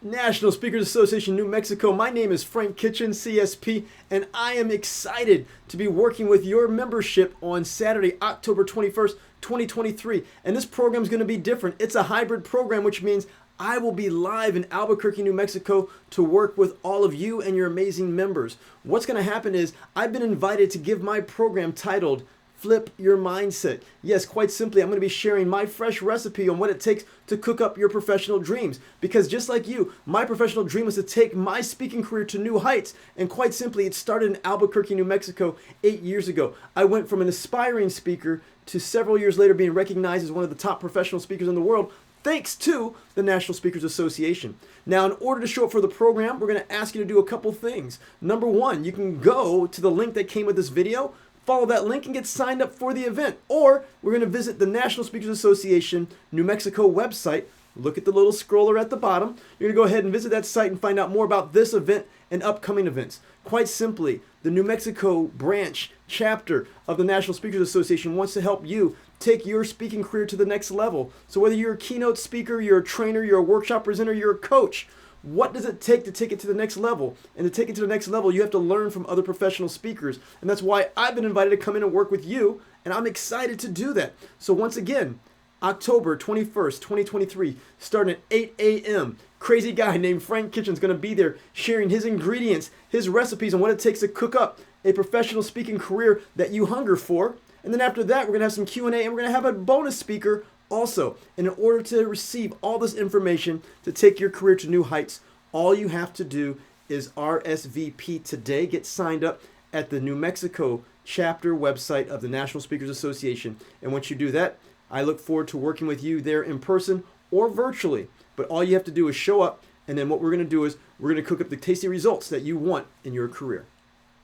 National Speakers Association, New Mexico. My name is Frank Kitchen, CSP, and I am excited to be working with your membership on Saturday, October 21st, 2023. And this program is going to be different. It's a hybrid program, which means I will be live in Albuquerque, New Mexico to work with all of you and your amazing members. What's going to happen is I've been invited to give my program titled Flip Your Mindset. Yes, quite simply, I'm going to be sharing my fresh recipe on what it takes to cook up your professional dreams. Because just like you, my professional dream was to take my speaking career to new heights. And quite simply, it started in Albuquerque, New Mexico 8 years ago. I went from an aspiring speaker to several years later being recognized as one of the top professional speakers in the world, thanks to the National Speakers Association. Now, in order to show up for the program, we're going to ask you to do a couple things. Number one, you can go to the link that came with this video, follow that link and get signed up for the event. Or we're going to visit the National Speakers Association New Mexico website. Look at the little scroller at the bottom. You're going to go ahead and visit that site and find out more about this event and upcoming events. Quite simply, the New Mexico branch chapter of the National Speakers Association wants to help you take your speaking career to the next level. So whether you're a keynote speaker, you're a trainer, you're a workshop presenter, you're a coach, what does it take it to the next level? And to take it to the next level, you have to learn from other professional speakers. And that's why I've been invited to come in and work with you, and I'm excited to do that. So once again, October 21st, 2023, starting at 8 a.m., crazy guy named Frank Kitchen is going to be there sharing his ingredients, his recipes, and what it takes to cook up a professional speaking career that you hunger for. And then after that, we're going to have some Q&A, and we're going to have a bonus speaker also. And in order to receive all this information to take your career to new heights, all you have to do is RSVP today. Get signed up at the New Mexico chapter website of the National Speakers Association. And once you do that, I look forward to working with you there in person or virtually. But all you have to do is show up, and then what we're going to do is we're going to cook up the tasty results that you want in your career.